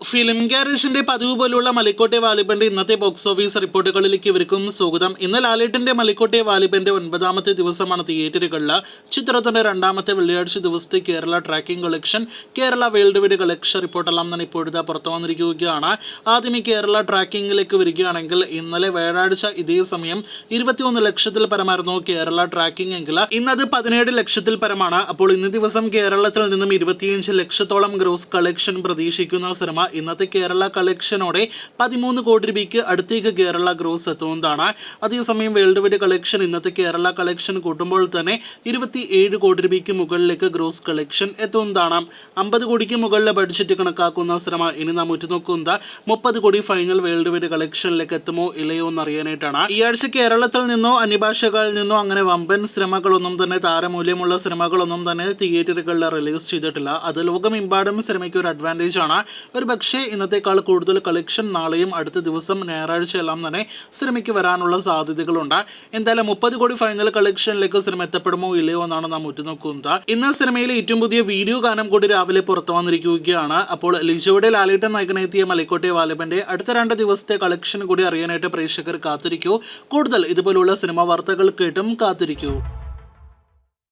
Film ഗാരേജിന്റെ പതിവ് പോലുള്ള മലക്കോട്ടെ വാലിബന്റെ ഇന്നത്തെ ബോക്സ് ഓഫീസ് റിപ്പോർട്ടുകളിലേക്ക് ഇവർക്കും സ്വാഗതം. ഇന്ന് ലാലേട്ടന്റെ മലക്കോട്ടെ വാലിബന്റെ 9ാമത്തെ ദിവസമാണ് തിയേറ്ററുകളിൽ. ചിത്രത്തിന്റെ 2ാമത്തെ വെള്ളിയാഴ്ച ദിവസത്തെ Kerala tracking collection, Kerala world wide collection റിപ്പോർട്ടെല്ലാം തന്നെ ഇപ്പോഴത്തെ പുറത്തു വന്നിരിക്കുകയാണ്. ആദ്യം ഈ കേരള ട്രാക്കിംഗിലേക്ക് വരികയാണെങ്കിൽ ഇന്നലെ വ്യാഴാഴ്ച ഇതേ സമയം 21 ലക്ഷത്തിൽ പരമായിരുന്നു കേരള ട്രാക്കിംഗ് എങ്കിൽ ഇന്നത് 17 ലക്ഷത്തിൽ പരമാണ്. അപ്പോൾ ഇന്ന് ദിവസം കേരളത്തിൽ നിന്നും 25 ലക്ഷത്തോളം ഗ്രോസ് കളക്ഷൻ പ്രതീക്ഷിക്കുന്ന സിനിമ ഇന്നത്തെ കേരള കളക്ഷനോടെ 13 കോടി രൂപയ്ക്ക് അടുത്തേക്ക് കേരള ഗ്രോസ് എത്തുന്നതാണ്. അതേസമയം വേൾഡ് വൈഡ് കളക്ഷൻ ഇന്നത്തെ കേരള കളക്ഷൻ കൂട്ടുമ്പോൾ തന്നെ 27 കോടി രൂപയ്ക്ക് മുകളിലേക്ക് ഗ്രോസ് കളക്ഷൻ എത്തുന്നതാണ്. 50 കോടിക്ക് മുകളിലെ ബഡ്ജറ്റ് കണക്കാക്കുന്ന സിനിമ ഇനി നാം ഉറ്റുനോക്കുന്നത് 30 കോടി ഫൈനൽ വേൾഡ് വൈഡ് കളക്ഷനിലേക്ക് എത്തുമോ ഇല്ലയോ എന്നറിയാനായിട്ടാണ്. ഈ ആഴ്ച കേരളത്തിൽ നിന്നോ അന്യഭാഷകളിൽ നിന്നോ അങ്ങനെ വമ്പൻ സിനിമകളൊന്നും തന്നെ, താരമൂല്യമുള്ള സിനിമകളൊന്നും തന്നെ തിയേറ്ററുകളിൽ റിലീസ് ചെയ്തിട്ടില്ല. അത് ലോകമെമ്പാടും സിനിമയ്ക്ക് ഒരു അഡ്വാൻറ്റേജ് ആണ്. ഒരു പക്ഷേ ഇന്നത്തെക്കാൾ കൂടുതൽ കളക്ഷൻ നാളെയും അടുത്ത ദിവസം ഞായറാഴ്ചയെല്ലാം തന്നെ സിനിമയ്ക്ക് വരാനുള്ള സാധ്യതകളുണ്ട്. എന്തായാലും 30 കോടി ഫൈനൽ കളക്ഷനിലേക്ക് സിനിമ എത്തപ്പെടുമോ ഇല്ലയോ എന്നാണ് നാം ഉറ്റുനോക്കുന്നത്. ഇന്ന് സിനിമയിലെ ഏറ്റവും പുതിയ വീഡിയോ ഗാനം കൂടി രാവിലെ പുറത്തു വന്നിരിക്കുകയാണ്. അപ്പോൾ ലിജോയുടെ ലാലേട്ടൻ നായകനെത്തിയ മലക്കോട്ടെ വാലിബന്റെ അടുത്ത 2 ദിവസത്തെ കളക്ഷൻ കൂടി അറിയാനായിട്ട് പ്രേക്ഷകർ കാത്തിരിക്കൂ. കൂടുതൽ ഇതുപോലുള്ള സിനിമ വാർത്തകൾ കേട്ടും കാത്തിരിക്കൂ.